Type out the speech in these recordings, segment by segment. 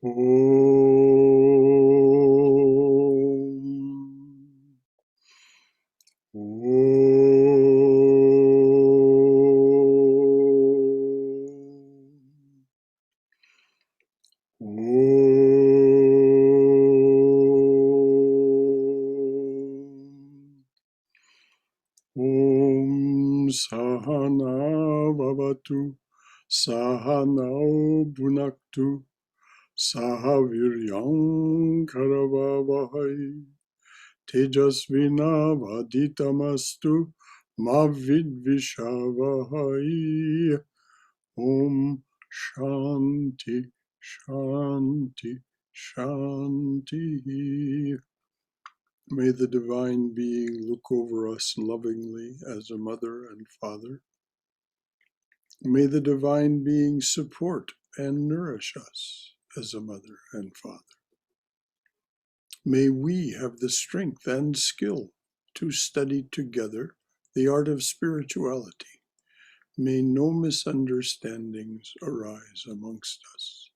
Om. Om. Om Sahana Vavatu Sahanau Bhunaktu Sahaviryam Karavavahai Tejasvina Vaditamastu Mavidvishavahai. Om Shanti Shanti Shanti. May the Divine Being look over us lovingly as a mother and father. May the Divine Being support and nourish us as a mother and father. May we have the strength and skill to study together the art of spirituality. May no misunderstandings arise amongst us.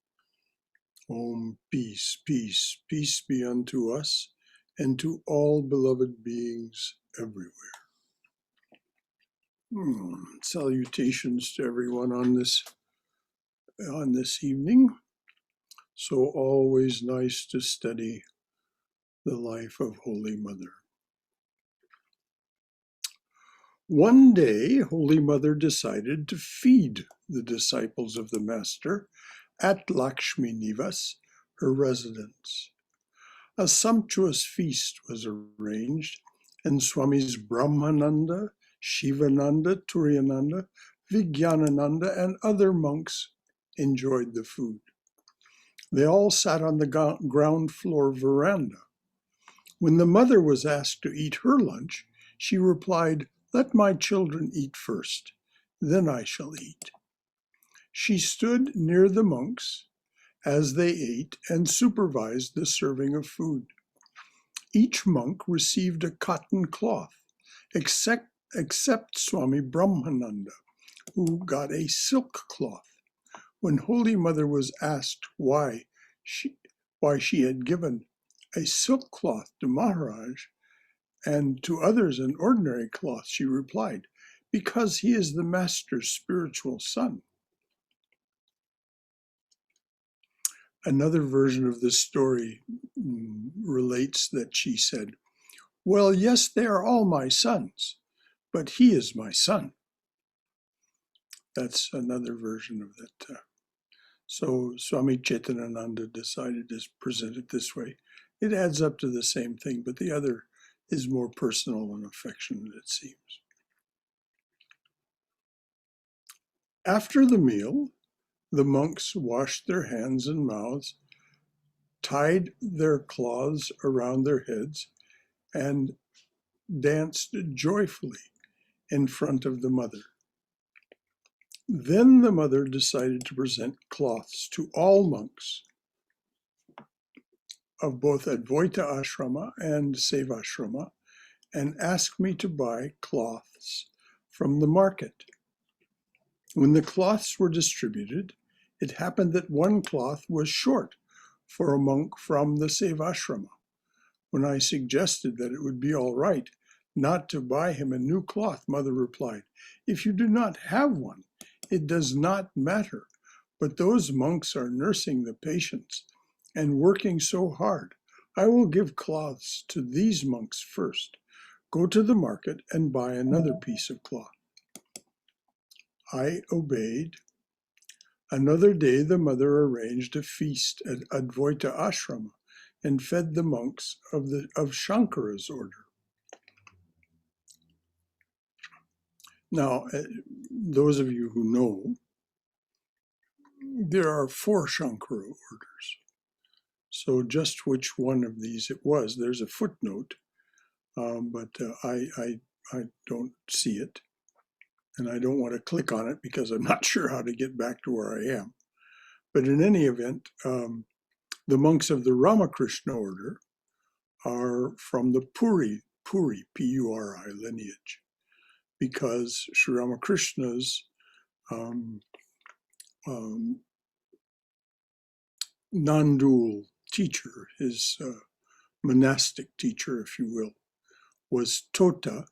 Om, peace, peace, peace be unto us and to all beloved beings everywhere. Salutations to everyone on this evening. So always nice to study the life of Holy Mother. One day, Holy Mother decided to feed the disciples of the Master at Lakshmi Nivas, her residence. A sumptuous feast was arranged, and Swamis Brahmananda, Shivananda, Turiyananda, Vijnanananda, and other monks enjoyed the food. They all sat on the ground floor veranda. When the mother was asked to eat her lunch, she replied, "Let my children eat first, then I shall eat." She stood near the monks as they ate and supervised the serving of food. Each monk received a cotton cloth, except Swami Brahmananda, who got a silk cloth. When Holy Mother was asked why she had given a silk cloth to Maharaj and to others an ordinary cloth, she replied, "Because he is the Master's spiritual son." Another version of this story relates that she said, "Well, yes, they are all my sons, but he is my son." That's another version of that. So Swami Chaitanananda decided to present it this way. It adds up to the same thing, but the other is more personal and affectionate, it seems. After the meal, the monks washed their hands and mouths, tied their cloths around their heads, and danced joyfully in front of the mother. Then the mother decided to present cloths to all monks of both Advaita Ashrama and Sevashrama and asked me to buy cloths from the market. When the cloths were distributed, it happened that one cloth was short for a monk from the Sevashrama. When I suggested that it would be all right not to buy him a new cloth, Mother replied, "If you do not have one, it does not matter, but those monks are nursing the patients and working so hard. I will give cloths to these monks first. Go to the market and buy another piece of cloth." I obeyed. Another day, the mother arranged a feast at Advaita Ashrama and fed the monks of Shankara's order. Now, those of you who know, there are 4 Shankara orders. So just which one of these it was, there's a footnote, but I don't see it. And I don't want to click on it because I'm not sure how to get back to where I am. But in any event, the monks of the Ramakrishna order are from the Puri, P-U-R-I lineage, because Sri Ramakrishna's non-dual teacher, his monastic teacher, if you will, was Tota,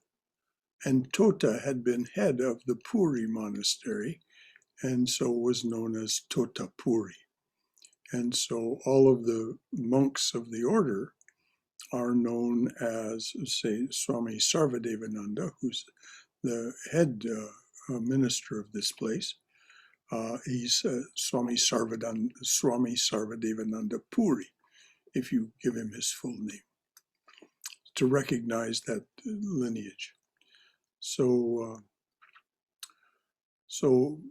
and Tota had been head of the Puri monastery, and so was known as Tota Puri. And so all of the monks of the order are known as, say, Swami Sarvadevananda, who's the head minister of this place. He's Swami Sarvadevananda Puri, if you give him his full name, to recognize that lineage. So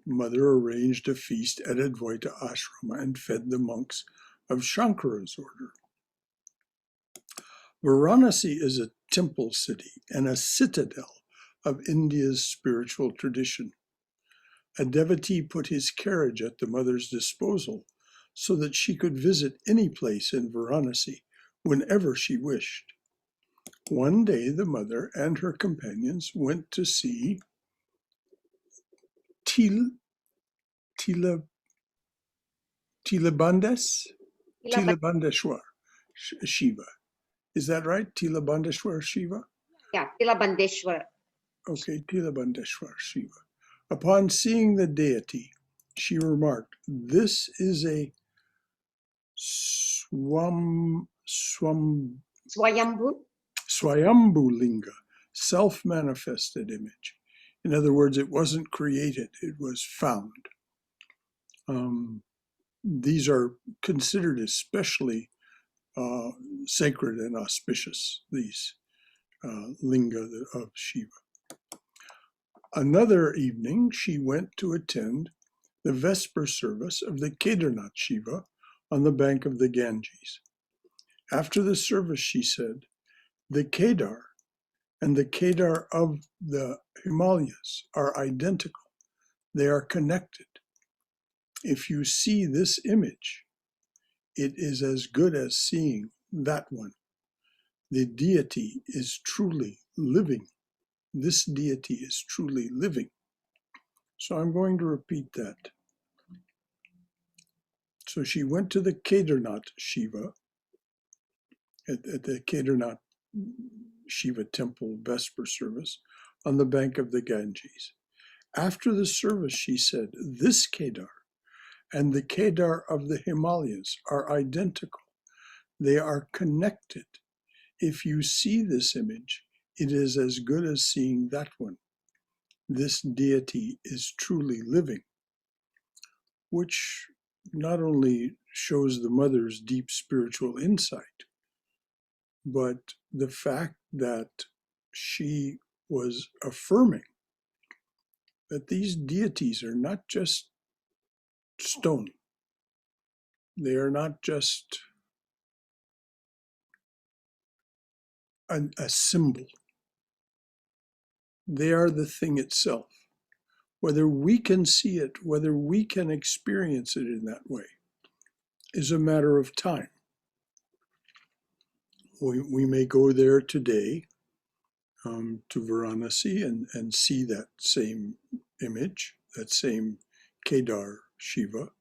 Mother arranged a feast at Advaita Ashrama and fed the monks of Shankara's order. Varanasi is a temple city and a citadel of India's spiritual tradition. A devotee put his carriage at the mother's disposal so that she could visit any place in Varanasi whenever she wished. One day the mother and her companions went to see Tilabandeshwar Shiva. Is that right? Tilabandeshwar Shiva? Yeah, Tilabandeshwar. Okay, Tilabandeshwar Shiva. Upon seeing the deity, she remarked, "This is a Swayambhu Linga, self-manifested image." In other words, it wasn't created, it was found. These are considered especially sacred and auspicious, these linga of Shiva. Another evening, she went to attend the Vesper service of the Kedarnath Shiva on the bank of the Ganges. After the service, she said, "The Kedar and the Kedar of the Himalayas are identical. They are connected. If you see this image, it is as good as seeing that one. The deity is truly living. This deity is truly living." So I'm going to repeat that. So she went to the Kedarnath Shiva at the Kedarnath Shiva temple Vesper service on the bank of the Ganges. After the service, she said, "This Kedar and the Kedar of the Himalayas are identical. They are connected. If you see this image, it is as good as seeing that one. This deity is truly living," which not only shows the mother's deep spiritual insight, but the fact that she was affirming that these deities are not just stone. They are not just a symbol. They are the thing itself. Whether we can see it, whether we can experience it in that way, is a matter of time. We may go there today to Varanasi and see that same image, that same Kedar Shiva,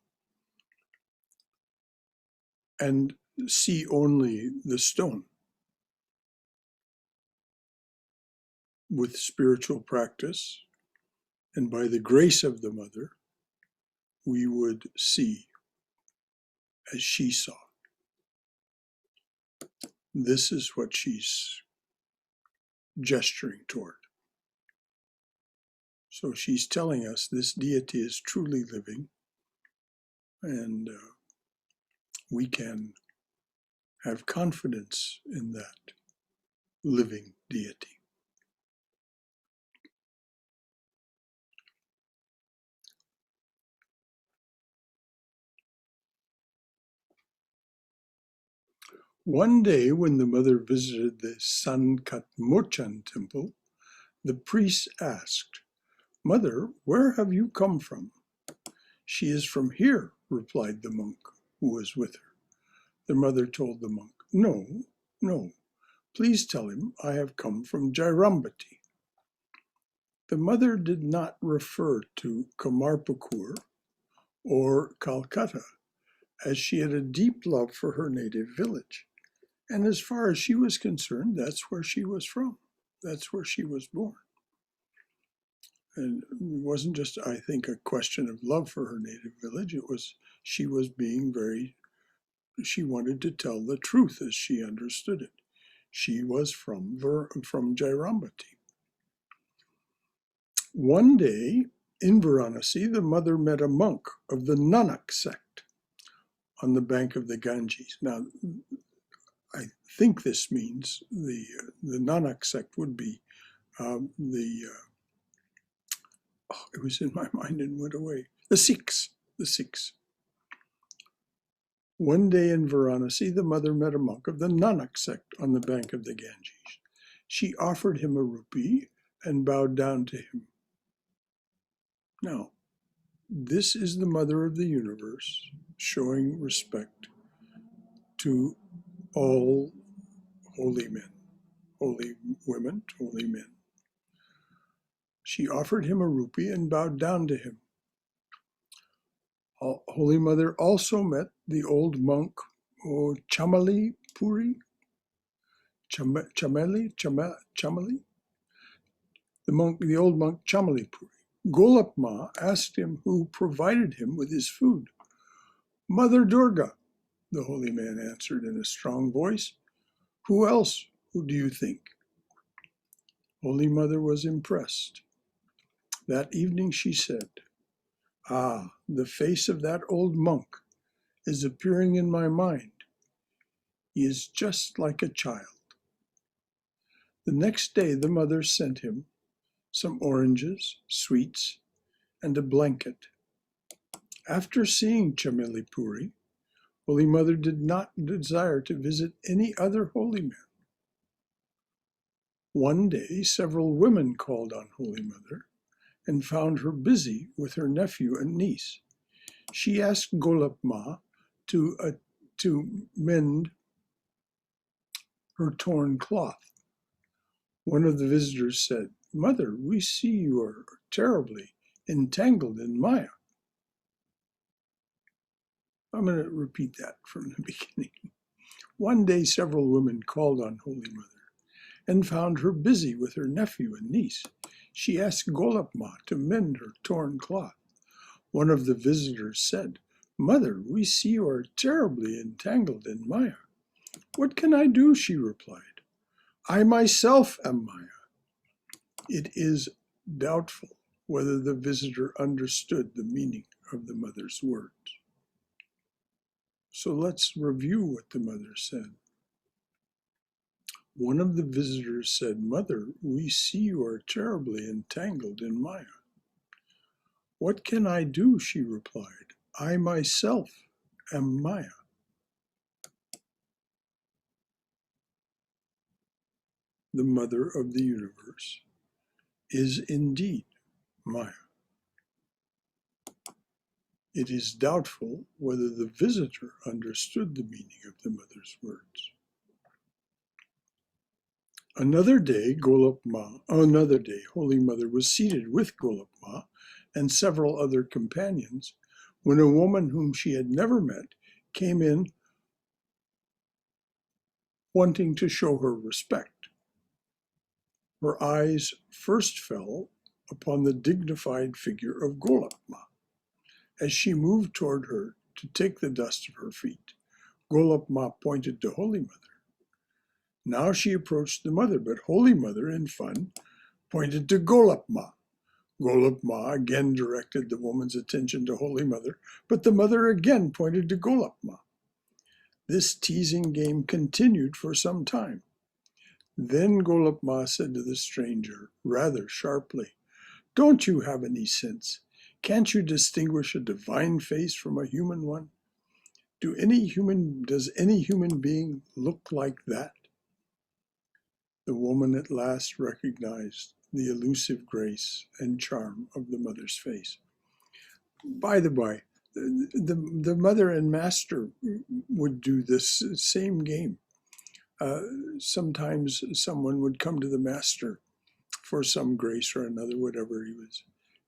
and see only the stone. With spiritual practice and by the grace of the mother, we would see as she saw. This is what she's gesturing toward. So she's telling us this deity is truly living, and we can have confidence in that living deity. One day, when the mother visited the Sankatmochan temple, the priest asked, "Mother, where have you come from?" "She is from here," replied the monk who was with her. The mother told the monk, No, please tell him I have come from Jairambati." The mother did not refer to Kamarpukur or Calcutta, as she had a deep love for her native village. And as far as she was concerned, that's where she was from. That's where she was born. And it wasn't just, I think, a question of love for her native village. It was, she was being she wanted to tell the truth as she understood it. She was from Jairambati. One day in Varanasi, the mother met a monk of the Nanak sect on the bank of the Ganges. Now, I think this means the Nanak sect would be it was in my mind and went away. The Sikhs. One day in Varanasi, the mother met a monk of the Nanak sect on the bank of the Ganges. She offered him a rupee and bowed down to him. Now, this is the mother of the universe showing respect to all holy men, holy women, holy men. She offered him a rupee and bowed down to him. Holy Mother also met the old monk Chamali Puri, Chamali, the old monk Chamali Puri. Golap Ma asked him who provided him with his food. Mother Durga, the holy man answered in a strong voice. Who else? Who do you think? Holy Mother was impressed. That evening she said, Ah, the face of that old monk is appearing in my mind. He is just like a child. The next day the mother sent him some oranges, sweets, and a blanket. After seeing Chamelipuri, Holy Mother did not desire to visit any other holy man. One day several women called on Holy Mother and found her busy with her nephew and niece. She asked Golap Ma to mend her torn cloth. One of the visitors said, Mother, we see you are terribly entangled in Maya. I'm going to repeat that from the beginning. One day several women called on Holy Mother and found her busy with her nephew and niece. She asked Golap Ma to mend her torn cloth. One of the visitors said, Mother, we see you are terribly entangled in Maya. What can I do? She replied. I myself am Maya. It is doubtful whether the visitor understood the meaning of the mother's words. So let's review what the mother said. One of the visitors said, Mother, we see you are terribly entangled in Maya. What can I do? She replied. I myself am Maya. The mother of the universe is indeed Maya. It is doubtful whether the visitor understood the meaning of the mother's words. Another day, Holy Mother was seated with Golap Ma and several other companions when a woman whom she had never met came in wanting to show her respect. Her eyes first fell upon the dignified figure of Golap Ma. As she moved toward her to take the dust of her feet, Golap Ma pointed to Holy Mother. Now she approached the mother, but Holy Mother, in fun, pointed to Golap Ma. Golap Ma again directed the woman's attention to Holy Mother, but the mother again pointed to Golap Ma. This teasing game continued for some time. Then Golap Ma said to the stranger, rather sharply, Don't you have any sense? Can't you distinguish a divine face from a human one? Does any human being look like that? The woman at last recognized the elusive grace and charm of the mother's face. By the by, the mother and master would do this same game. Sometimes someone would come to the master for some grace or another, whatever he was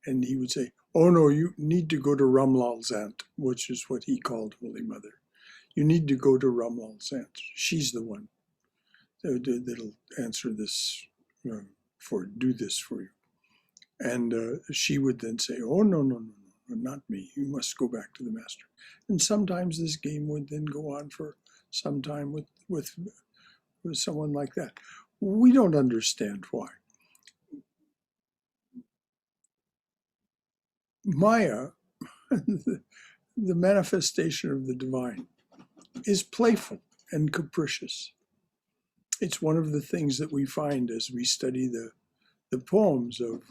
And he would say, "Oh no, you need to go to Ramlal's aunt," which is what he called Holy Mother. "You need to go to Ramlal's aunt. She's the one that'll answer this do this for you." And she would then say, "Oh no, no, no, no, not me. You must go back to the master." And sometimes this game would then go on for some time with someone like that. We don't understand why. Maya, the manifestation of the divine, is playful and capricious. It's one of the things that we find as we study the poems of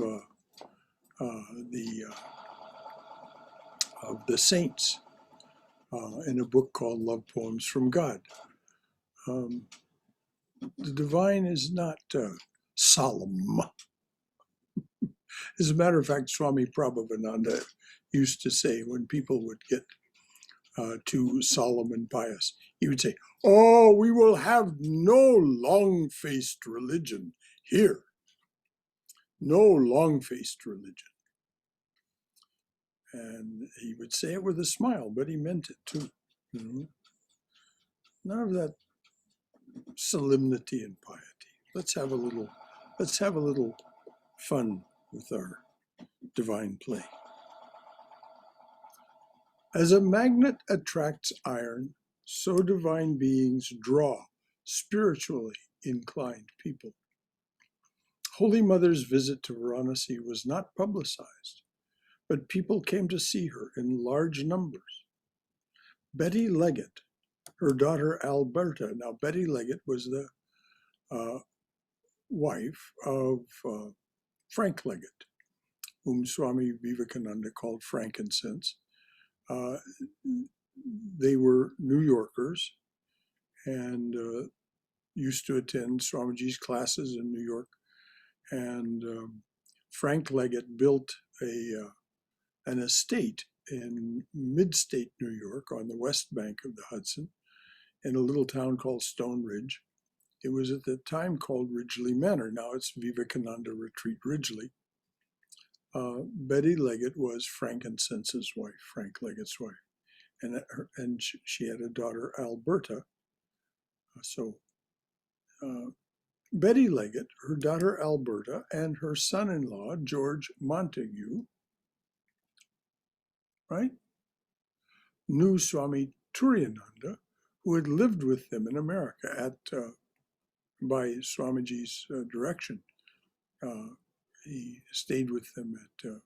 the saints in a book called Love Poems from God. The divine is not solemn. As a matter of fact, Swami Prabhavananda used to say when people would get too solemn and pious, he would say, "Oh, we will have no long-faced religion here. No long-faced religion." And he would say it with a smile, but he meant it too. None of that solemnity and piety. Let's have a little fun with our divine play. As a magnet attracts iron, so divine beings draw spiritually inclined people. Holy Mother's visit to Varanasi was not publicized, but people came to see her in large numbers. Betty Leggett, her daughter Alberta. Now, Betty Leggett was the wife of Frank Leggett, whom Swami Vivekananda called frankincense. They were New Yorkers and used to attend Swamiji's classes in New York. And Frank Leggett built an estate in mid-state New York on the west bank of the Hudson in a little town called Stone Ridge. It was at the time called Ridgely Manor. Now it's Vivekananda Retreat Ridgely. Betty Leggett was frankincense's wife, Frank Leggett's wife. And she had a daughter, Alberta. So Betty Leggett, her daughter Alberta, and her son-in-law, George Montague, right, knew Swami Turiyananda, who had lived with them in America by Swamiji's direction. He stayed with them at,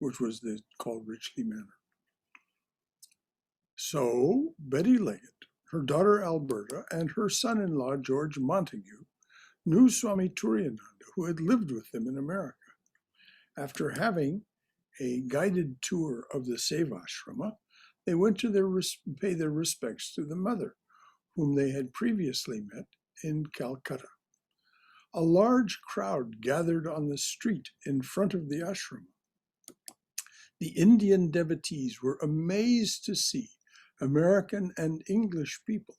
which was called Ridgely Manor. So Betty Leggett, her daughter Alberta, and her son-in-law, George Montague, knew Swami Turiyananda, who had lived with them in America. After having a guided tour of the Sevashrama, they went to pay their respects to the mother, whom they had previously met in Calcutta. A large crowd gathered on the street in front of the ashram. The Indian devotees were amazed to see American and English people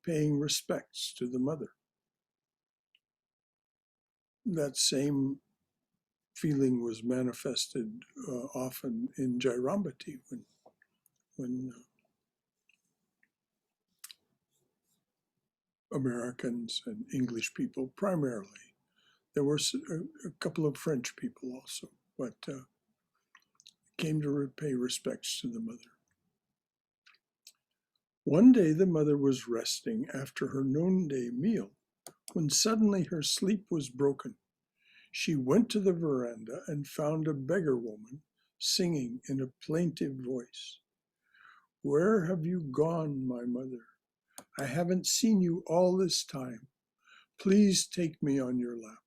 paying respects to the mother. That same feeling was manifested often in Jairambati when Americans and English people primarily. There were a couple of French people also, but came to pay respects to the mother. One day the mother was resting after her noonday meal when suddenly her sleep was broken. She went to the veranda and found a beggar woman singing in a plaintive voice. "Where have you gone, my mother? I haven't seen you all this time. Please take me on your lap.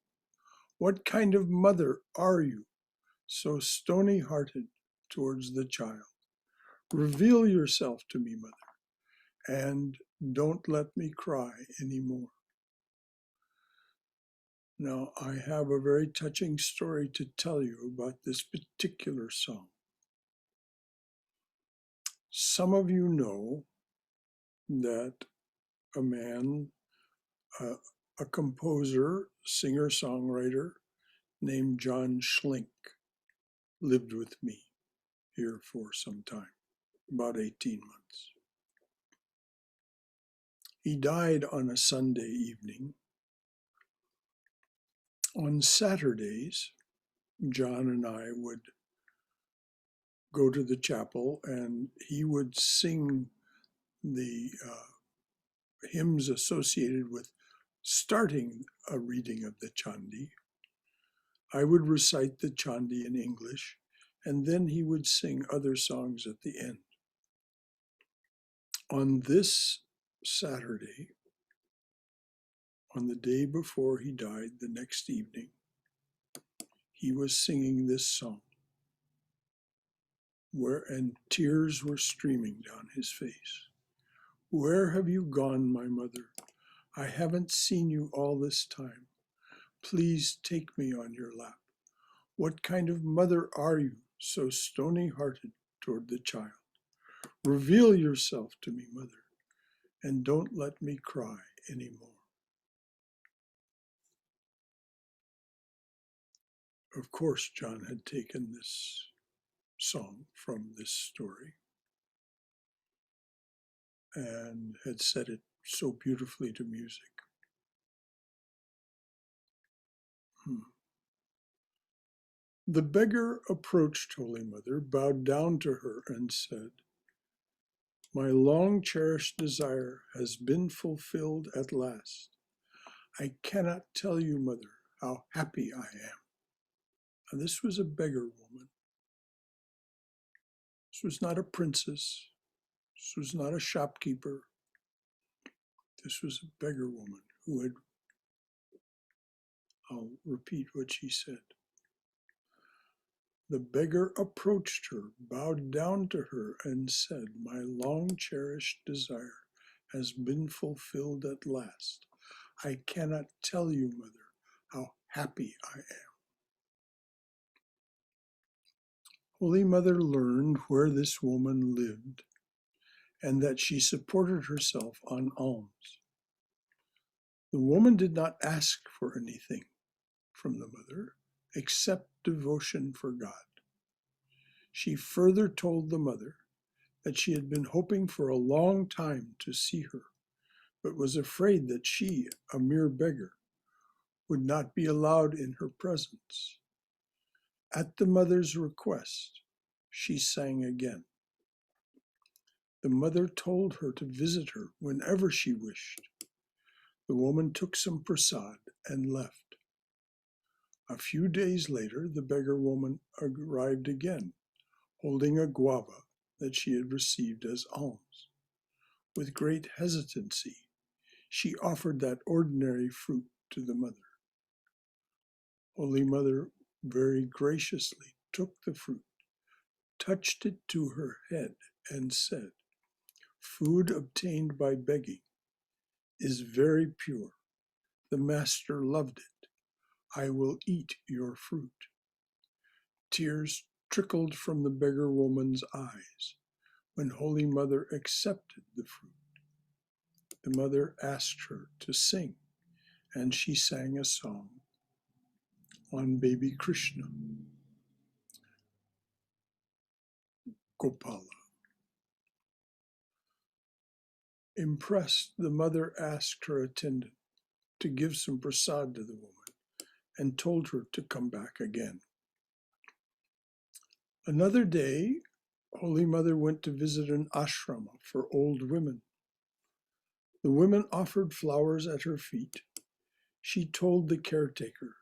What kind of mother are you, so stony-hearted towards the child? Reveal yourself to me, mother, and don't let me cry anymore." Now, I have a very touching story to tell you about this particular song. Some of you know that a man, a composer, singer-songwriter named John Schlink, lived with me here for some time, about 18 months. He died on a Sunday evening. On Saturdays, John and I would go to the chapel and he would sing the hymns associated with starting a reading of the Chandi. I would recite the Chandi in English, and then he would sing other songs at the end. On this Saturday, on the day before he died, the next evening, he was singing this song, and tears were streaming down his face. Where have you gone, my mother? I haven't seen you all this time. Please take me on your lap. What kind of mother are you, so stony-hearted toward the child? Reveal yourself to me, mother, and don't let me cry anymore. Of course, John had taken this song from this story and had set it so beautifully to music. The beggar approached Holy Mother, bowed down to her, and said, My long-cherished desire has been fulfilled at last. I cannot tell you, Mother, how happy I am. And this was a beggar woman. This was not a princess. This was not a shopkeeper. This was a beggar woman who had, I'll repeat what she said. The beggar approached her, bowed down to her, and said, My long-cherished desire has been fulfilled at last. I cannot tell you, Mother, how happy I am. Holy Mother learned where this woman lived and that she supported herself on alms. The woman did not ask for anything from the mother except devotion for God. She further told the mother that she had been hoping for a long time to see her, but was afraid that she, a mere beggar, would not be allowed in her presence. At the mother's request, she sang again. The mother told her to visit her whenever she wished. The woman took some prasad and left. A few days later, the beggar woman arrived again, holding a guava that she had received as alms. With great hesitancy, she offered that ordinary fruit to the mother. Holy Mother very graciously took the fruit, touched it to her head, and said, Food obtained by begging is very pure. The Master loved it. I will eat your fruit. Tears trickled from the beggar woman's eyes when Holy Mother accepted the fruit. The mother asked her to sing, and she sang a song on baby Krishna, Gopala. Impressed, the mother asked her attendant to give some prasad to the woman and told her to come back again. Another day, Holy Mother went to visit an ashrama for old women. The women offered flowers at her feet. She told the caretaker,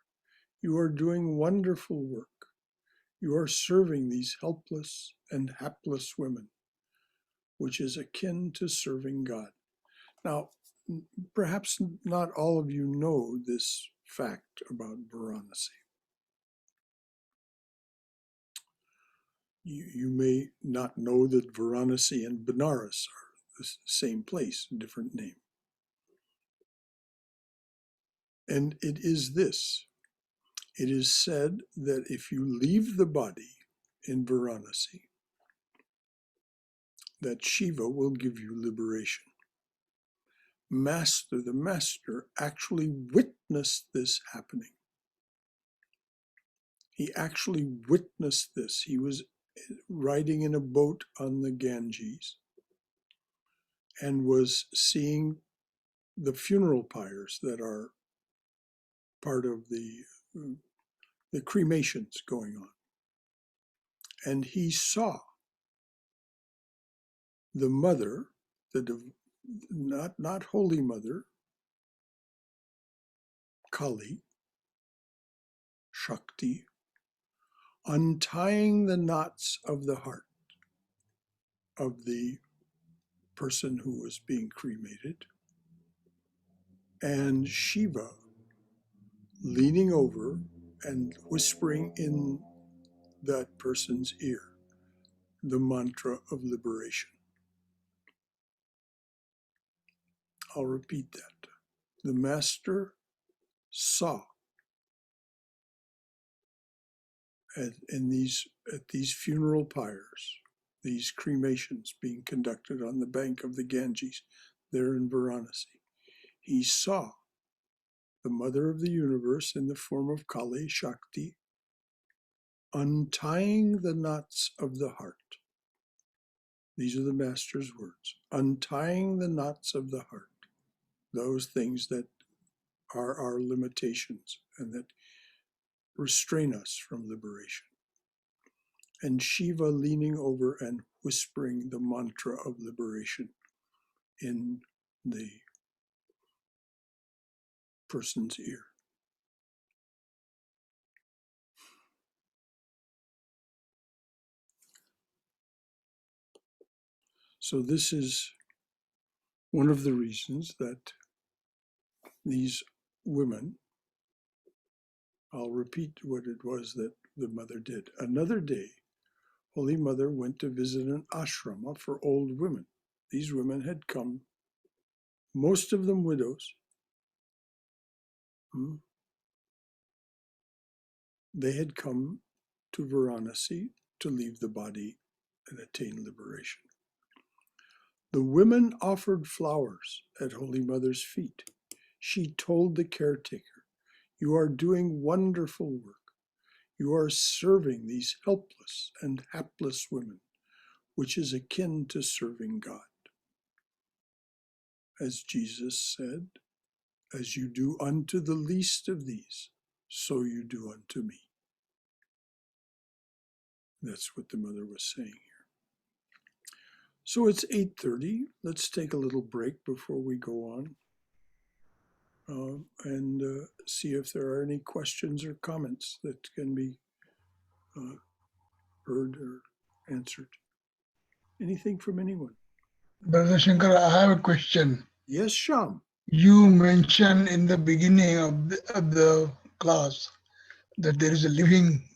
You are doing wonderful work. You are serving these helpless and hapless women, which is akin to serving God. Now, perhaps not all of you know this fact about Varanasi. You may not know that Varanasi and Benares are the same place, different name. And it is this. It is said that if you leave the body in Varanasi, that Shiva will give you liberation. The master actually witnessed this happening. He actually witnessed this. He was riding in a boat on the Ganges and was seeing the funeral pyres that are part of the cremations going on. And he saw the mother, not Holy Mother, Kali, Shakti, untying the knots of the heart of the person who was being cremated, and Shiva leaning over and whispering in that person's ear the mantra of liberation. I'll repeat that. The master saw at these funeral pyres, these cremations being conducted on the bank of the Ganges there in Varanasi. He saw the mother of the universe in the form of Kali Shakti untying the knots of the heart. These are the master's words. Untying the knots of the heart. Those things that are our limitations and that restrain us from liberation. And Shiva leaning over and whispering the mantra of liberation in the person's ear. So this is one of the reasons that these women, I'll repeat what it was that the mother did. Another day, Holy Mother went to visit an ashrama for old women. These women had come, most of them widows. They had come to Varanasi to leave the body and attain liberation. The women offered flowers at Holy Mother's feet. She told the caretaker, "You are doing wonderful work. You are serving these helpless and hapless women, which is akin to serving God." As Jesus said, "As you do unto the least of these, so you do unto me." That's what the mother was saying here. So it's 8:30. Let's take a little break before we go on and see if there are any questions or comments that can be heard or answered. Anything from anyone? Brother Shankara, I have a question. Yes, Sham. You mentioned in the beginning of the class that there is a living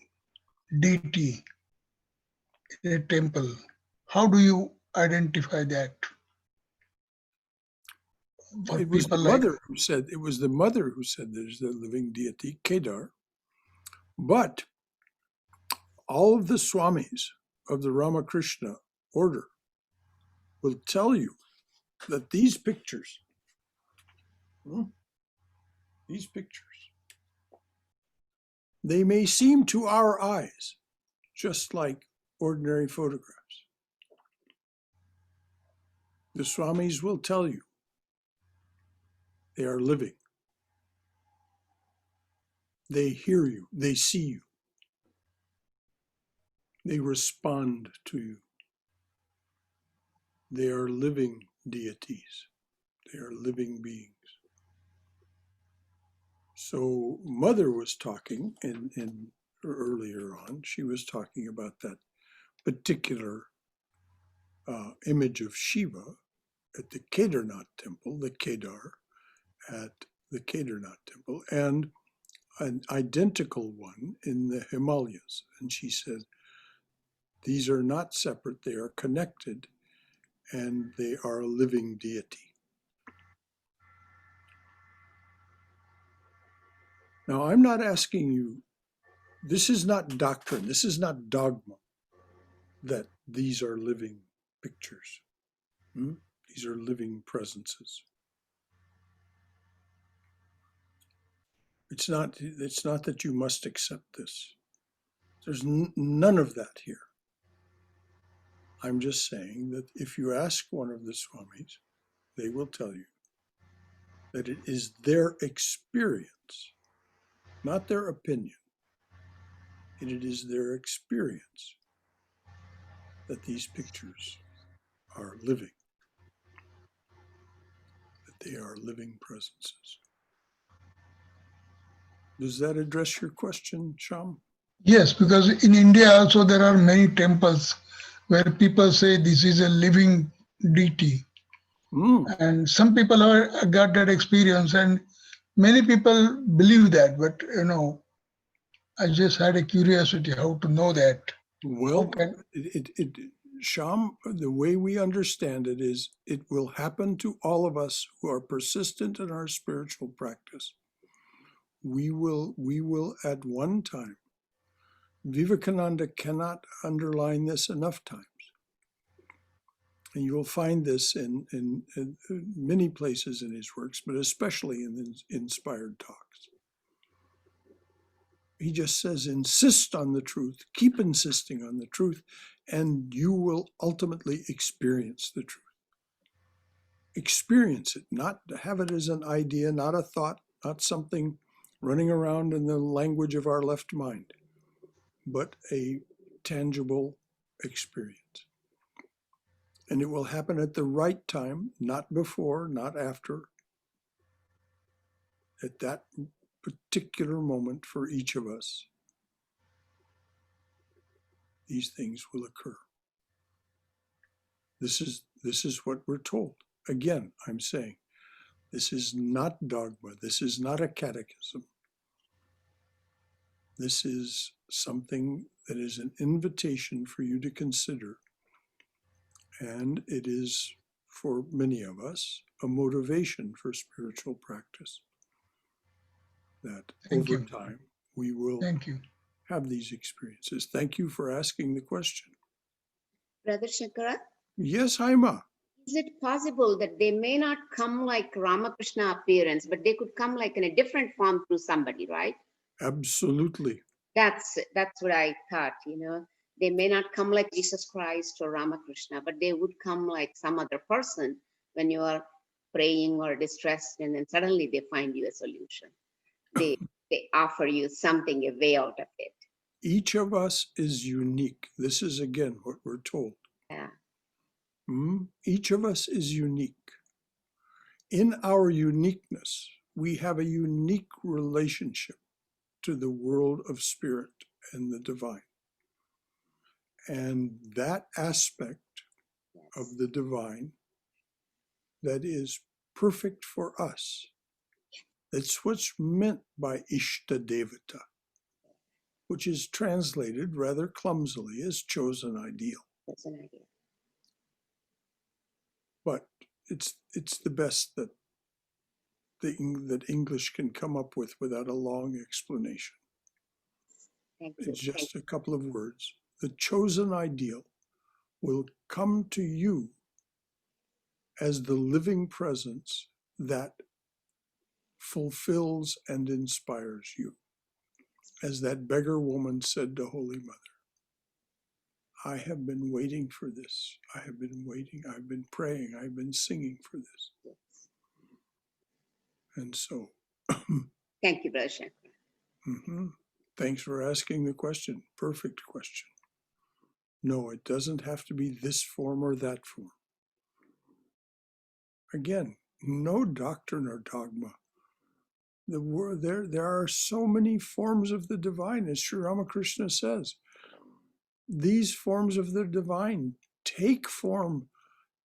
deity in a temple. How do you identify that? For It was the people like mother who said, there's a living deity, Kedar. But all of the swamis of the Ramakrishna order will tell you that these pictures, they may seem to our eyes just like ordinary photographs. The swamis will tell you they are living. They hear you, they see you, they respond to you. They are living deities. They are living beings. So Mother was talking in earlier on, she was talking about that particular image of Shiva at the Kedarnath temple, the Kedar at the Kedarnath temple, and an identical one in the Himalayas. And she said, these are not separate, they are connected, and they are a living deity. Now, I'm not asking you, this is not doctrine, this is not dogma, that these are living pictures. These are living presences. It's not that you must accept this. There's none of that here. I'm just saying that if you ask one of the Swamis, they will tell you that it is their experience, not their opinion. And it is their experience that these pictures are living, that they are living presences. Does that address your question, Sham? Yes, because in India also there are many temples where people say this is a living deity. And some people have got that experience, and many people believe that, but I just had a curiosity how to know that. Well, Sham, the way we understand it is it will happen to all of us who are persistent in our spiritual practice. We will at one time. Vivekananda cannot underline this enough times. And you will find this in many places in his works, but especially in the inspired talks. He just says, insist on the truth, keep insisting on the truth, and you will ultimately experience the truth. Experience it, not have it as an idea, not a thought, not something running around in the language of our left mind, but a tangible experience. And it will happen at the right time, not before, not after. At that particular moment for each of us, these things will occur. This is what we're told. Again, I'm saying, this is not dogma. This is not a catechism. This is something that is an invitation for you to consider. And it is, for many of us, a motivation for spiritual practice. That over time, we will have these experiences. Thank you for asking the question. Brother Shankara? Yes, Haima. Is it possible that they may not come like Ramakrishna appearance, but they could come like in a different form through somebody, right? Absolutely. That's what I thought, They may not come like Jesus Christ or Ramakrishna, but they would come like some other person when you are praying or distressed, and then suddenly they find you a solution. They offer you something, a way out of it. Each of us is unique. This is, again, what we're told. Yeah. Each of us is unique. In our uniqueness, we have a unique relationship to the world of spirit and the divine. And that aspect of the divine that is perfect for us, that's what's meant by Ishta Devata, which is translated rather clumsily as chosen ideal. That's an idea. But it's the best that English can come up with without a long explanation. Thank you. It's just a couple of words. The chosen ideal will come to you as the living presence that fulfills and inspires you. As that beggar woman said to Holy Mother, I have been waiting for this. I have been waiting. I've been praying. I've been singing for this. Yes. And so. Thank you, Brother Shankara. Thanks for asking the question. Perfect question. No, it doesn't have to be this form or that form. Again, no doctrine or dogma. There are so many forms of the divine, as Sri Ramakrishna says. These forms of the divine take form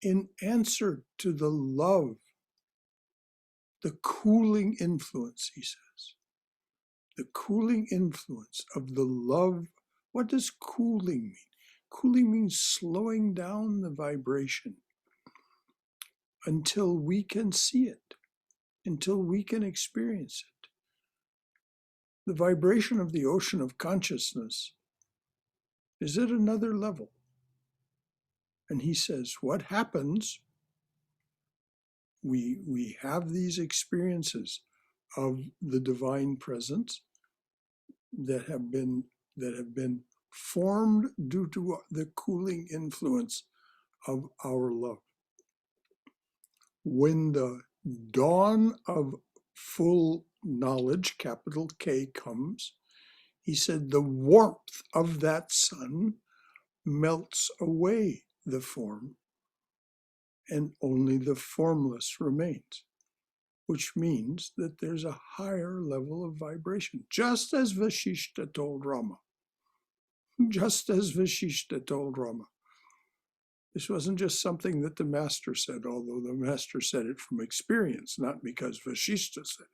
in answer to the love, the cooling influence, he says. The cooling influence of the love. What does cooling mean? Cooling means slowing down the vibration until we can see it, until we can experience it. The vibration of the ocean of consciousness is at another level. And he says, what happens? We have these experiences of the divine presence that have been that have been formed due to the cooling influence of our love. When the dawn of full knowledge, capital K, comes, he said, the warmth of that sun melts away the form, and only the formless remains, which means that there's a higher level of vibration, just as Vashishta told Rama. Just as Vashishta told Rama. This wasn't just something that the master said, although the master said it from experience, not because Vashishta said it.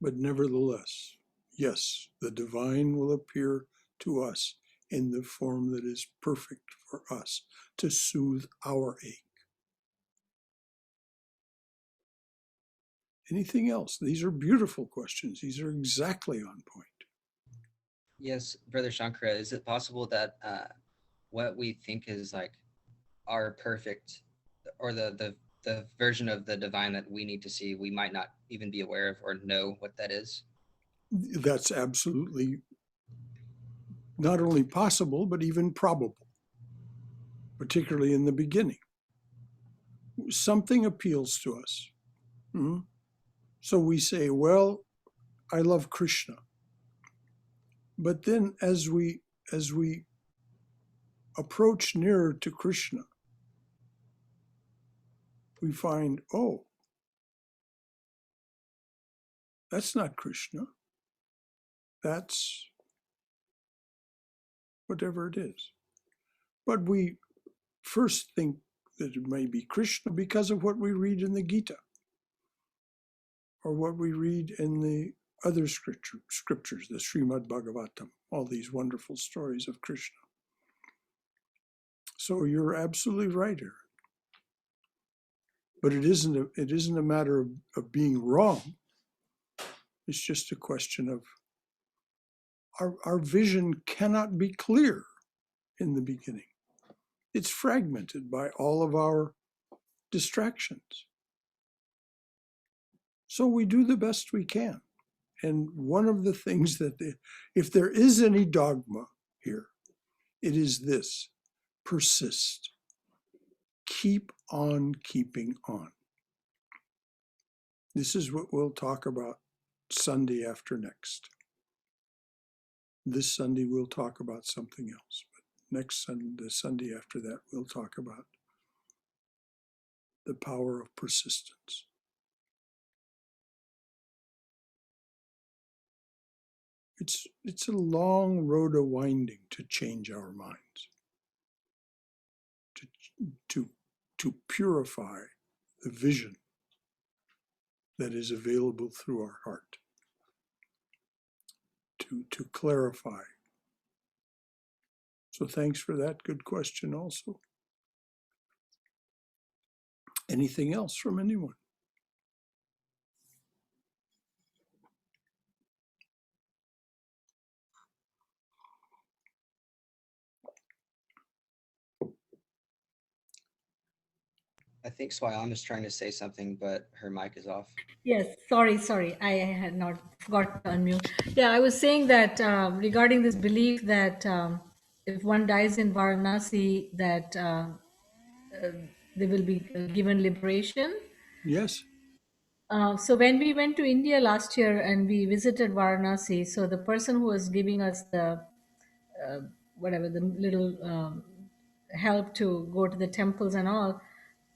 But nevertheless, yes, the divine will appear to us in the form that is perfect for us to soothe our ache. Anything else? These are beautiful questions. These are exactly on point. Yes, Brother Shankara, is it possible that what we think is like our perfect, or the version of the divine that we need to see, we might not even be aware of or know what that is? That's absolutely not only possible, but even probable, particularly in the beginning. Something appeals to us. So we say, well, I love Krishna. But then as we approach nearer to Krishna, we find, oh, that's not Krishna. That's whatever it is. But we first think that it may be Krishna because of what we read in the Gita, or what we read in the other scriptures, the Srimad Bhagavatam, all these wonderful stories of Krishna. So you're absolutely right, Aaron. But it isn't a matter of being wrong. It's just a question of our vision cannot be clear in the beginning. It's fragmented by all of our distractions. So we do the best we can. And one of the things that, if there is any dogma here, it is this: persist. Keep on keeping on. This is what we'll talk about Sunday after next. This Sunday we'll talk about something else, but next Sunday, the Sunday after that, we'll talk about the power of persistence. It's a long road a winding to change our minds, to purify the vision that is available through our heart, to clarify. So thanks for that good question also. Anything else from anyone? I think Swayam is trying to say something, but her mic is off. Yes, sorry. I had not forgot to unmute. Yeah, I was saying that regarding this belief that if one dies in Varanasi, that they will be given liberation. Yes. So when we went to India last year and we visited Varanasi, so the person who was giving us the whatever the little help to go to the temples and all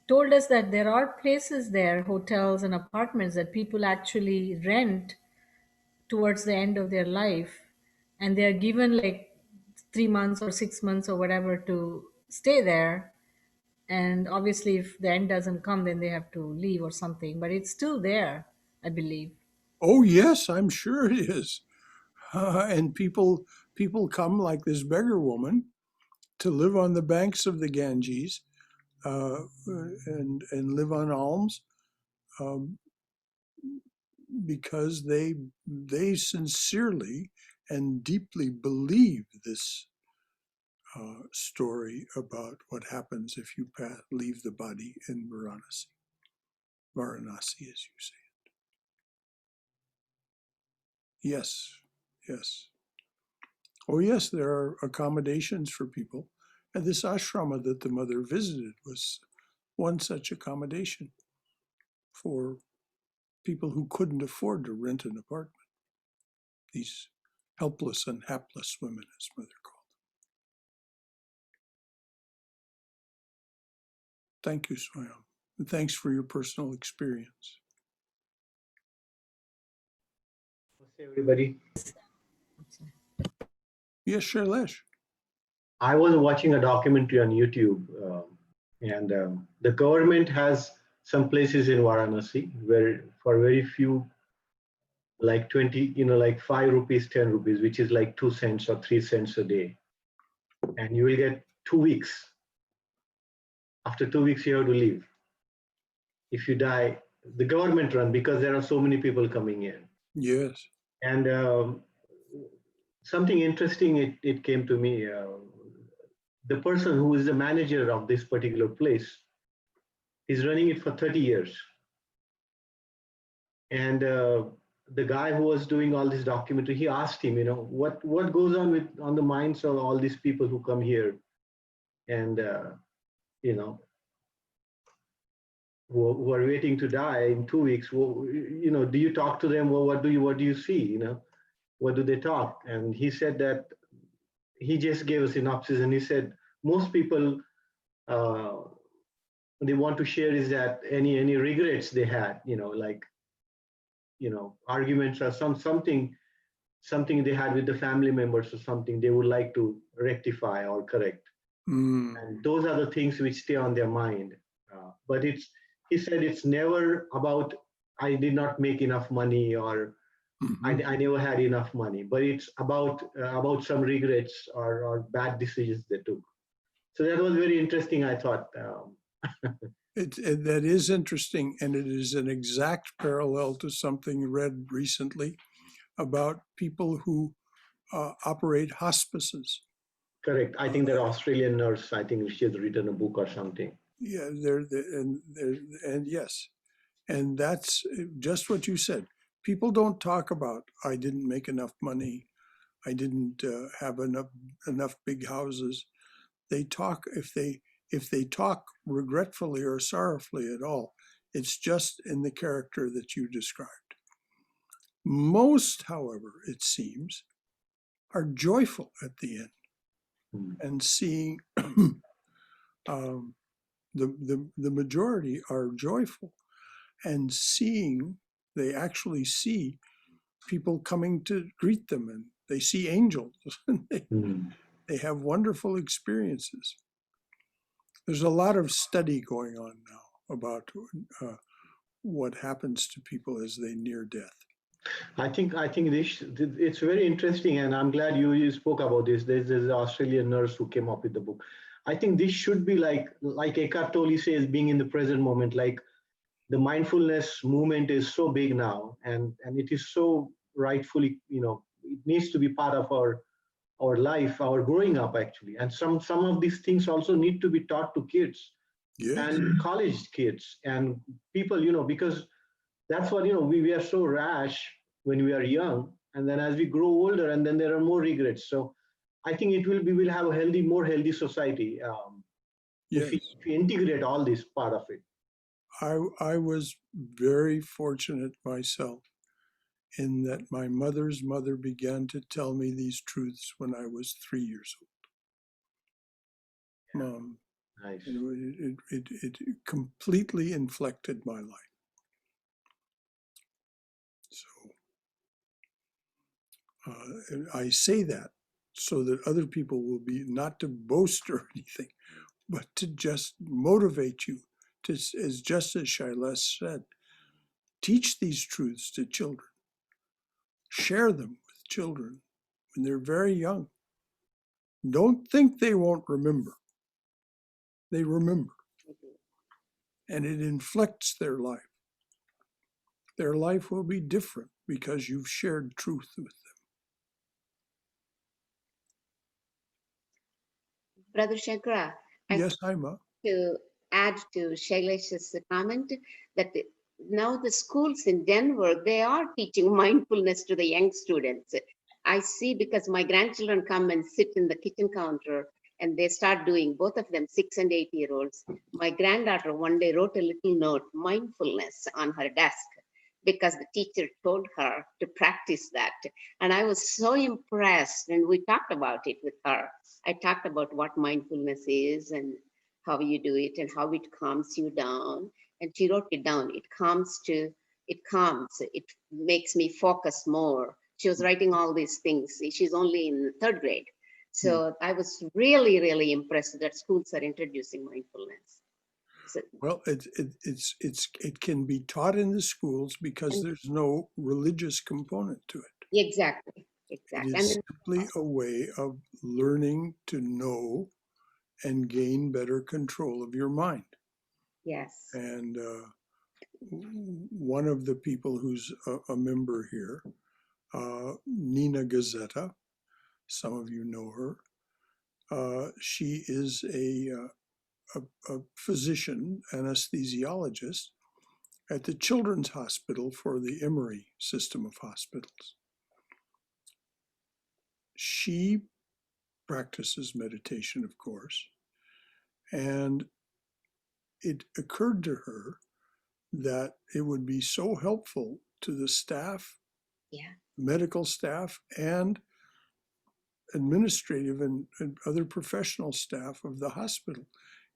told us that there are places there, hotels and apartments that people actually rent towards the end of their life, and they are given like 3 months or 6 months or whatever to stay there. And obviously if the end doesn't come, then they have to leave or something, but it's still there, I believe. Oh yes, I'm sure it is. And people come like this beggar woman to live on the banks of the Ganges and live on alms because they sincerely and deeply believe this story about what happens if you leave the body in Varanasi, as you say. Yes, yes. Oh, yes, there are accommodations for people. And this ashrama that the mother visited was one such accommodation for people who couldn't afford to rent an apartment. These helpless and hapless women, as mother called them. Thank you, Swayam. And thanks for your personal experience. Namaste, everybody. Yes, Shailesh. I was watching a documentary on YouTube, and the government has some places in Varanasi where, for very few, like 20, like 5 rupees, 10 rupees, which is like 2 cents or 3 cents a day, and you will get 2 weeks. After 2 weeks, you have to leave. If you die, the government run, because there are so many people coming in. Yes. And something interesting, it came to me. The person who is the manager of this particular place is running it for 30 years. And the guy who was doing all this documentary, he asked him, what goes on the minds of all these people who come here and, who are waiting to die in 2 weeks. Well, do you talk to them? Well, what do you see? What do they talk? And he said that he just gave a synopsis, and he said most people, they want to share is that any regrets they had, like, arguments or something they had with the family members or something they would like to rectify or correct. And those are the things which stay on their mind. But he said it's never about, I did not make enough money, or I never had enough money, but it's about some regrets or bad decisions they took. So that was very interesting, I thought. That is interesting, and it is an exact parallel to something read recently about people who operate hospices. Correct. I think that Australian nurse, I think she has written a book or something. Yeah, and yes, and that's just what you said. People don't talk about, I didn't make enough money, I didn't have enough big houses. They talk, if they talk regretfully or sorrowfully at all, it's just in the character that you described. Most, however, it seems, are joyful at the end and seeing the majority are joyful and seeing, they actually see people coming to greet them, and they see angels. They have wonderful experiences. There's a lot of study going on now about what happens to people as they near death. I think this, it's very interesting, and I'm glad you spoke about this. There's an Australian nurse who came up with the book. I think this should be like Eckhart Tolle says, being in the present moment. Like, the mindfulness movement is so big now, and it is so rightfully, it needs to be part of our life, our growing up, actually. And some of these things also need to be taught to kids. Yes. And college kids and people, because that's what, we are so rash when we are young, and then as we grow older, and then there are more regrets. So I think we will have a more healthy society Yes. if we integrate all this part of it. I was very fortunate myself in that my mother's mother began to tell me these truths when I was 3 years old. Nice. It completely inflected my life. So I say that so that other people will be, not to boast or anything, but to just motivate you to, just as Shailesh said, teach these truths to children. Share them with children when they're very young. Don't think they won't remember. They remember. And it inflects their life. Their life will be different because you've shared truth with them. Brother Shankara, Yes, Ima. to add to Shailesh's comment that now the schools in Denver, they are teaching mindfulness to the young students. I see because my grandchildren come and sit in the kitchen counter and they start doing, both of them 6 and 8 year olds. My granddaughter one day wrote a little note, mindfulness, on her desk because the teacher told her to practice that. And I was so impressed, and we talked about it with her. I talked about what mindfulness is and how you do it and how it calms you down. And she wrote it down. It calms, it makes me focus more. She was writing all these things. She's only in third grade. So I was really, really impressed that schools are introducing mindfulness. So, Well, it can be taught in the schools because And- there's no religious component to it. exactly, It exactly. is And simply a way of learning to know and gain better control of your mind. yes, And one of the people who's a member here, Nina Gazzetta, some of you know her. She is a physician, anesthesiologist at the Children's Hospital for the Emory system of hospitals. She practices meditation, of course, and it occurred to her that it would be so helpful to the staff, yeah, medical staff, and administrative and other professional staff of the hospital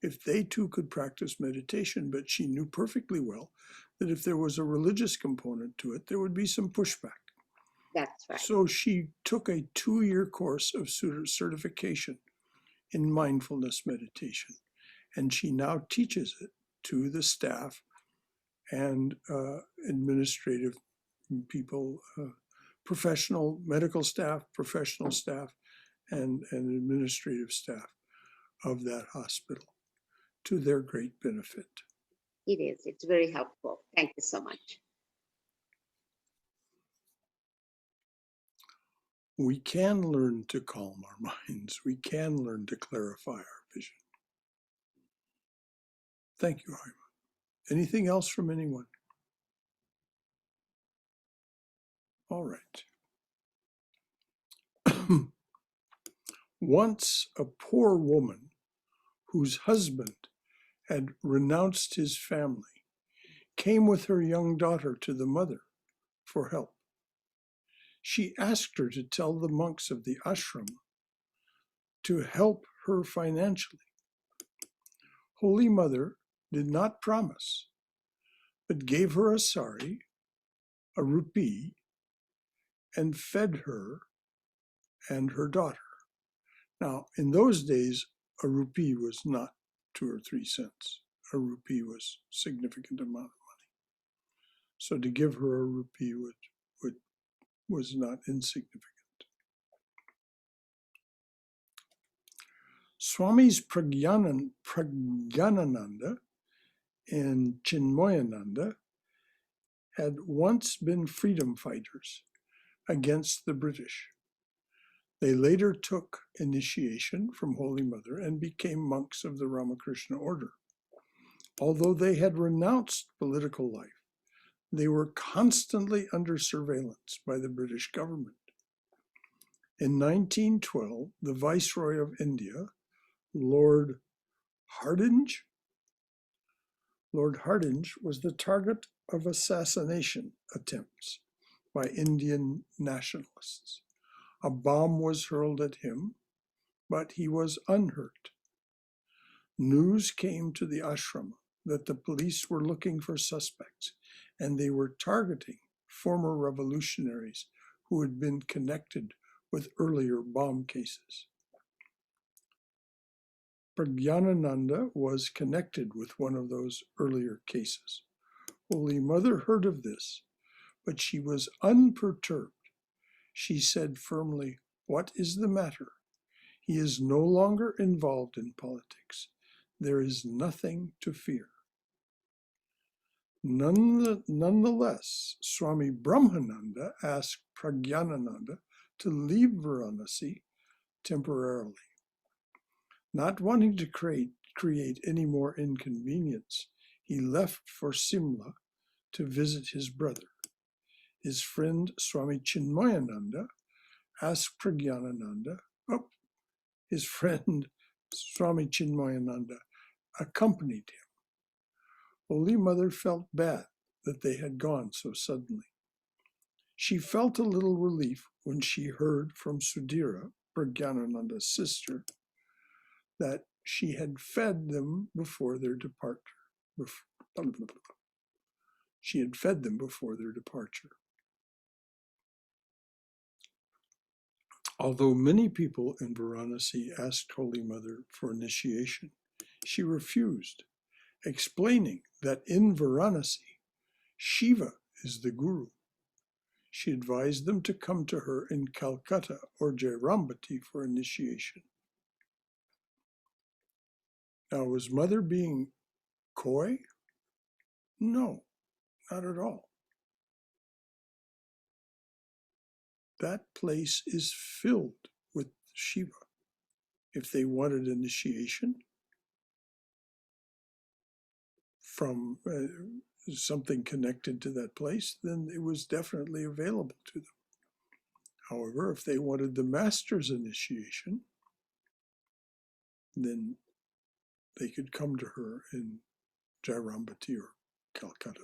if they too could practice meditation. But she knew perfectly well that if there was a religious component to it, there would be some pushback. that's right. So she took a 2-year course of certification in mindfulness meditation, and she now teaches it to the staff and administrative people, professional medical staff, professional staff, and administrative staff of that hospital, to their great benefit. It is. It's very helpful. Thank you so much. We can learn to calm our minds. We can learn to clarify our vision. Thank you, Haima. Anything else from anyone? All right. Once a poor woman whose husband had renounced his family came with her young daughter to the mother for help. She asked her to tell the monks of the ashram to help her financially. Holy Mother did not promise, but gave her a sari, a rupee, and fed her and her daughter. Now, in those days, a rupee was not 2 or 3 cents. A rupee was a significant amount of money. So to give her a rupee was not insignificant. Swamis Pragyanananda and Chinmoyananda had once been freedom fighters against the British. They later took initiation from Holy Mother and became monks of the Ramakrishna order. Although they had renounced political life, they were constantly under surveillance by the British government. In 1912, the Viceroy of India, Lord Hardinge, was the target of assassination attempts by Indian nationalists. A bomb was hurled at him, but he was unhurt. News came to the ashram that the police were looking for suspects, and they were targeting former revolutionaries who had been connected with earlier bomb cases. Pragyanananda was connected with one of those earlier cases. Holy Mother heard of this, but she was unperturbed. She said firmly, "What is the matter? He is no longer involved in politics. There is nothing to fear." Nonetheless, Swami Brahmananda asked Pragyanananda to leave Varanasi temporarily. Not wanting to create any more inconvenience, he left for Simla to visit his brother. His friend Swami Chinmayananda asked Pragyanananda, his friend Swami Chinmayananda accompanied him. Holy Mother felt bad that they had gone so suddenly. She felt a little relief when she heard from Sudhira, Pragyanananda's sister, that she had fed them before their departure. She had fed them before their departure. Although many people in Varanasi asked Holy Mother for initiation, she refused, explaining that in Varanasi, Shiva is the Guru. She advised them to come to her in Calcutta or Jairambati for initiation. Now, was Mother being coy? No, not at all. That place is filled with Shiva. If they wanted initiation from something connected to that place, then it was definitely available to them. However, if they wanted the master's initiation, then they could come to her in Jairambati or Calcutta.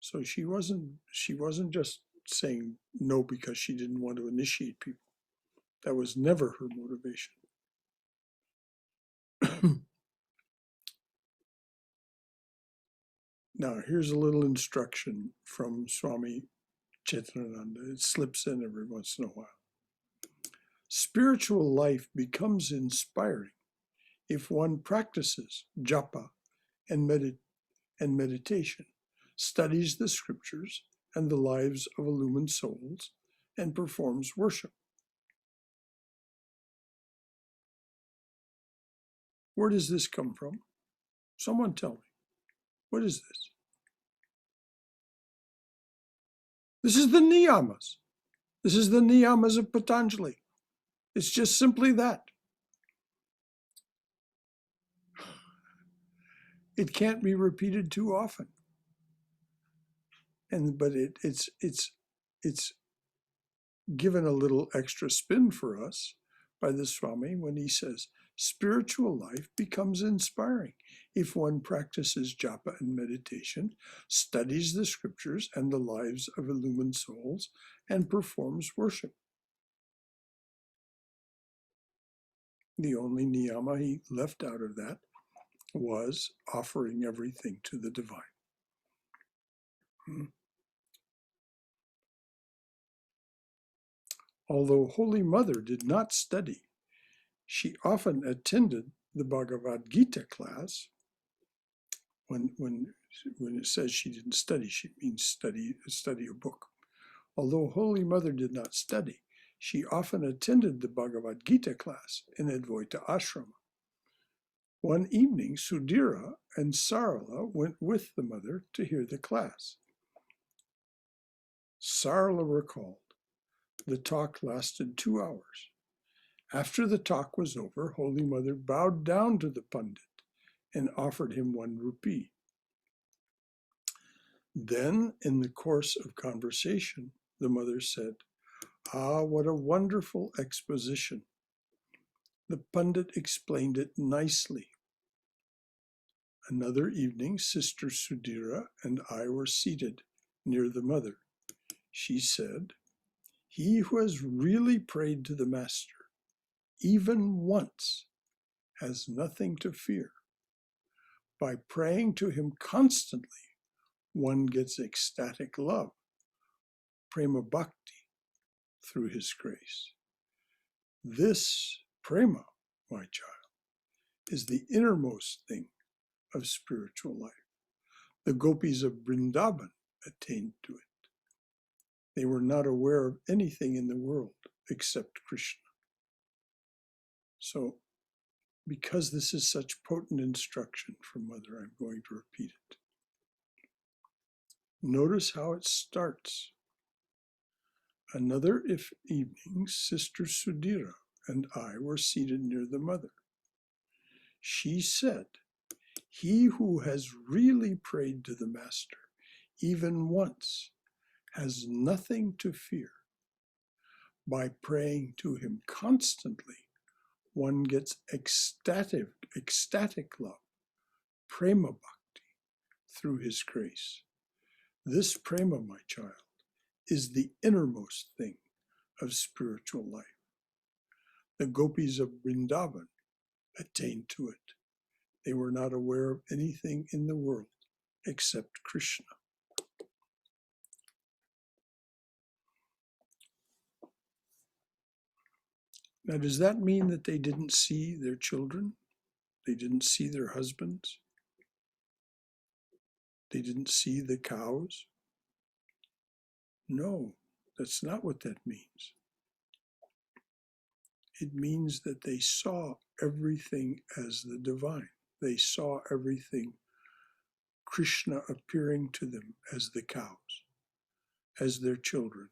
So she wasn't just saying no because she didn't want to initiate people. That was never her motivation. Now, here's a little instruction from Swami Chitananda. It slips in every once in a while. Spiritual life becomes inspiring if one practices japa and meditation, studies the scriptures and the lives of illumined souls, and performs worship. Where does this come from? Someone tell me. What is this? This is the Niyamas. This is the Niyamas of Patanjali. It's just simply that. It can't be repeated too often. But it's given a little extra spin for us by the Swami when he says, spiritual life becomes inspiring if one practices japa and meditation, studies the scriptures and the lives of illumined souls, and performs worship. The only niyama he left out of that was offering everything to the divine. Although Holy Mother did not study, she often attended the Bhagavad Gita class. When it says she didn't study, she means study a book. Although Holy Mother did not study, she often attended the Bhagavad Gita class in Advaita Ashrama. One evening, Sudhira and Sarala went with the mother to hear the class. Sarala recalled, the talk lasted 2 hours. After the talk was over, Holy Mother bowed down to the Pandit and offered him 1 rupee. Then, in the course of conversation, the mother said, "Ah, what a wonderful exposition. The Pandit explained it nicely." Another evening, Sister Sudhira and I were seated near the mother. She said, "He who has really prayed to the Master, even once, has nothing to fear. By praying to him constantly, one gets ecstatic love, prema bhakti, through his grace. This prema, my child, is the innermost thing of spiritual life. The gopis of Vrindavan attained to it. They were not aware of anything in the world except Krishna." So, because this is such potent instruction from Mother, I'm going to repeat it. Notice how it starts. Another evening, Sister Sudhira and I were seated near the mother. She said, He who has really prayed to the Master, even once, has nothing to fear. By praying to him constantly, one gets ecstatic love, prema bhakti, through his grace. This prema, my child, is the innermost thing of spiritual life. The gopis of Vrindavan attained to it. They were not aware of anything in the world except Krishna. Now, does that mean that they didn't see their children? They didn't see their husbands? They didn't see the cows? No, that's not what that means. It means that they saw everything as the divine. They saw everything, Krishna appearing to them as the cows, as their children,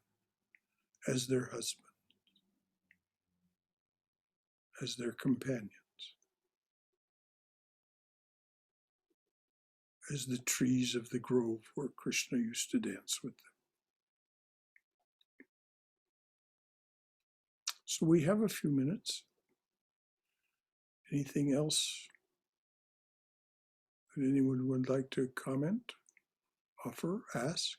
as their husband, as their companions, as the trees of the grove where Krishna used to dance with them. So we have a few minutes. Anything else that anyone would like to comment, offer, ask?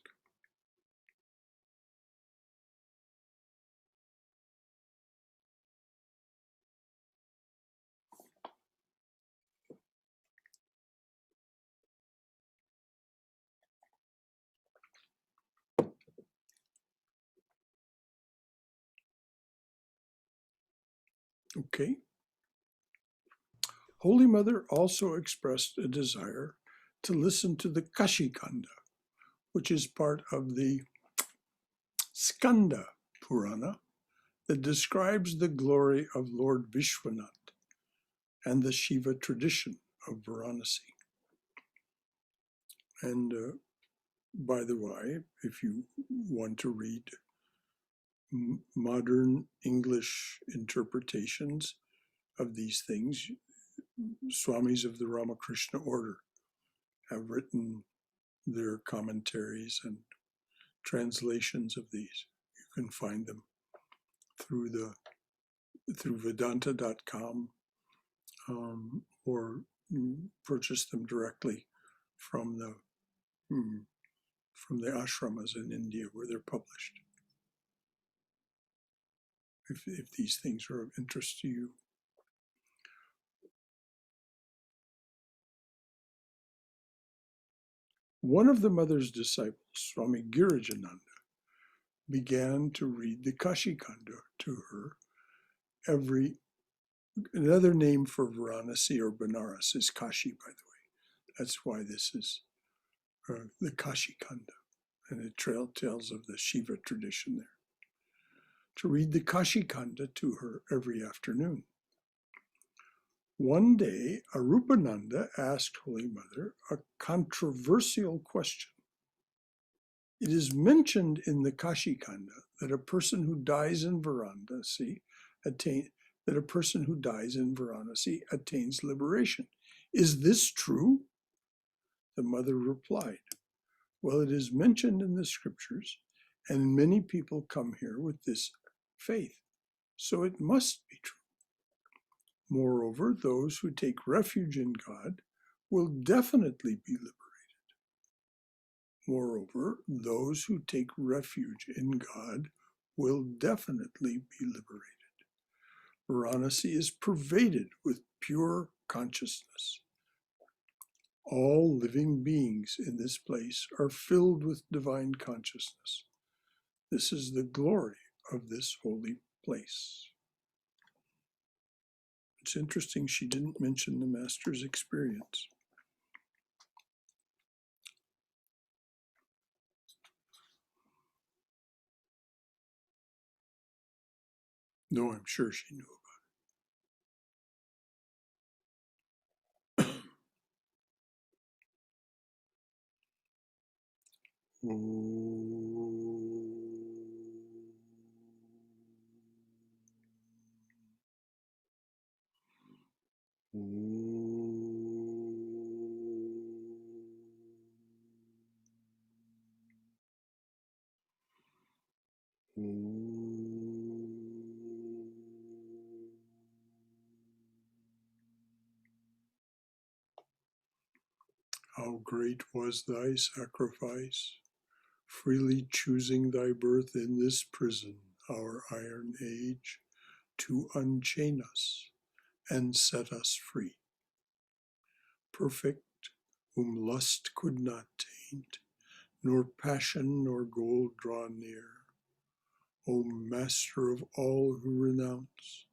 Okay. Holy Mother also expressed a desire to listen to the Kashikanda, which is part of the Skanda Purana that describes the glory of Lord Vishwanath and the Shiva tradition of Varanasi. And by the way, if you want to read modern English interpretations of these things, Swamis of the Ramakrishna order have written their commentaries and translations of these. You can find them through Vedanta.com or purchase them directly from the ashramas in India where they're published. If these things are of interest to you. One of the mother's disciples, Swami Girijananda, began to read the Kashikanda to her another name for Varanasi or Benares is Kashi, by the way. That's why this is the Kashikanda, and it tells of the Shiva tradition there. To read the Kashikanda to her every afternoon. One day, Arupananda asked Holy Mother a controversial question. It is mentioned in the Kashikanda that a person who dies in Varanasi attains liberation. Is this true? The mother replied, well, it is mentioned in the scriptures, and many people come here with this faith, so it must be true. Moreover, those who take refuge in God will definitely be liberated. Moreover, those who take refuge in God will definitely be liberated. Varanasi is pervaded with pure consciousness. All living beings in this place are filled with divine consciousness. This is the glory of this holy place. It's interesting she didn't mention the Master's experience. Though I'm sure she knew about it. How great was thy sacrifice, freely choosing thy birth in this prison, our iron age, to unchain us and set us free. Perfect, whom lust could not taint, nor passion nor gold draw near. O Master of all who renounce,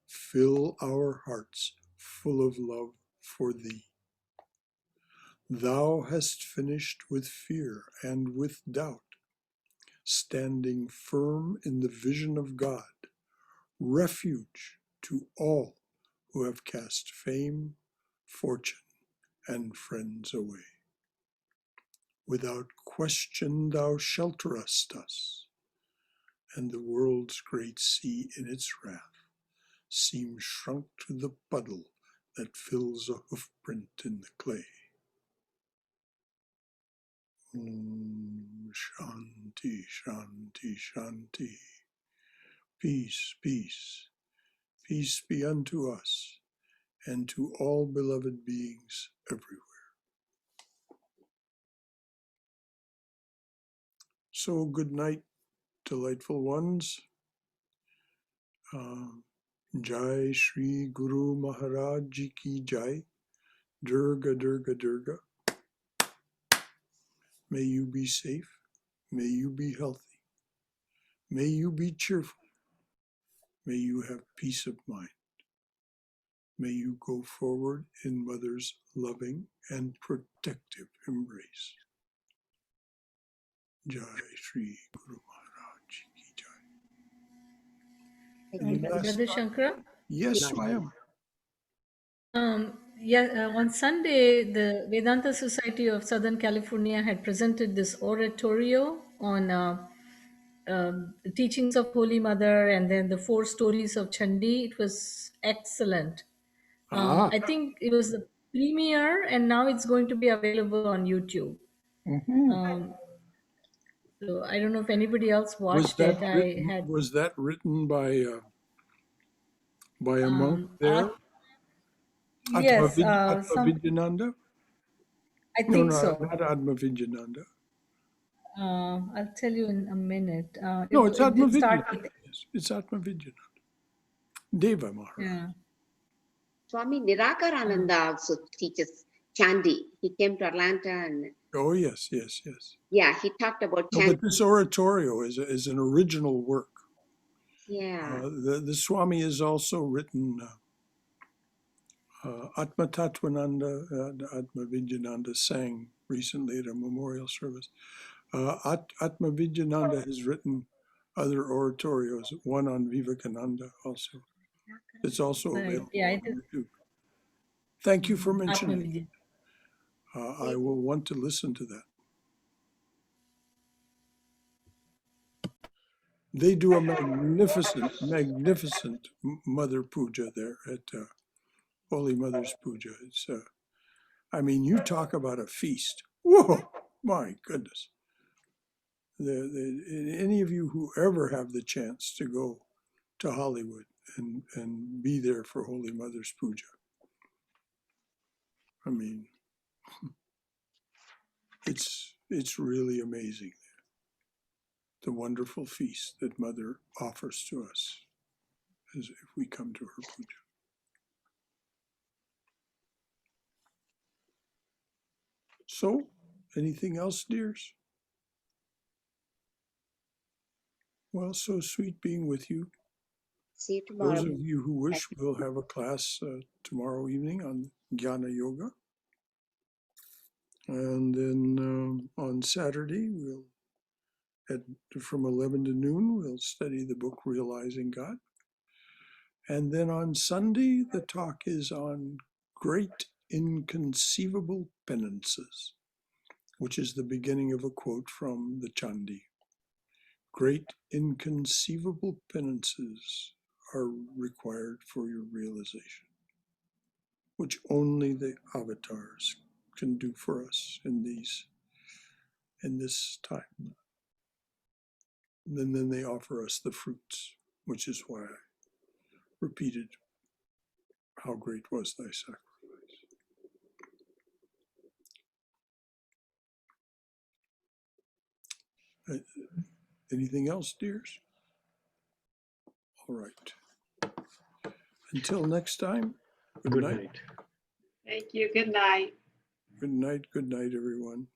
fill our hearts full of love for thee. Thou hast finished with fear and with doubt, standing firm in the vision of God, refuge to all who have cast fame, fortune, and friends away. Without question thou shelterest us, and the world's great sea in its wrath seems shrunk to the puddle that fills a hoof print in the clay. Om Shanti, Shanti, Shanti. Peace, peace, peace be unto us and to all beloved beings everywhere. So good night, delightful ones. Jai Shri Guru Maharaj Ji Ki Jai. Durga, Durga, Durga. May you be safe. May you be healthy. May you be cheerful. May you have peace of mind. May you go forward in Mother's loving and protective embrace. Jai Shri Guru Maharaj Ki Jai. Any last Brother thought? Shankara? Yes, Swayam. On Sunday, the Vedanta Society of Southern California had presented this oratorio on the teachings of Holy Mother and then the 4 stories of Chandi. It was excellent. I think it was the premiere, and now it's going to be available on YouTube. So I don't know if anybody else watched it. I had Was that written by a monk there? yes, Atmavidyananda? I No, think no, so. not Atmavidyananda. I'll tell you in a minute. No, it's It did start Atmavidyananda. with, Yes, it's Atmavidyananda. Deva Maharaj. yeah. Swami Nirakarananda also teaches Chandi. He came to Atlanta and Oh, yes, yes, yes. yeah, he talked about No, Chandi. but this oratorio is an original work. Yeah. The Swami has also written Atma Tatvananda, Atmavidyananda sang recently at a memorial service. Atma Vidyananda has written other oratorios, one on Vivekananda also. It's also Right. available Yeah, on it is YouTube. Thank you for mentioning it. Atmavidya. I will want to listen to that. They do a magnificent, magnificent Mother Puja there at Holy Mother's Puja. It's, I mean, you talk about a feast. Whoa, my goodness. Any of you who ever have the chance to go to Hollywood and be there for Holy Mother's Puja, I mean, it's really amazing, the wonderful feast that Mother offers to us as if we come to her puja. So, anything else, dears? Well, so sweet being with you. See you Those tomorrow. of you who wish, we'll have a class tomorrow evening on Jnana Yoga. And then on Saturday, from 11 to noon, we'll study the book Realizing God. And then on Sunday, the talk is on Great Inconceivable Penances, which is the beginning of a quote from the Chandi. Great inconceivable penances are required for your realization, which only the avatars can do for us in this time. And then they offer us the fruits, which is why I repeated how great was thy sacrifice. Anything else, dears? All right. Until next time, good night. night. Thank you. Good night. Good night, everyone.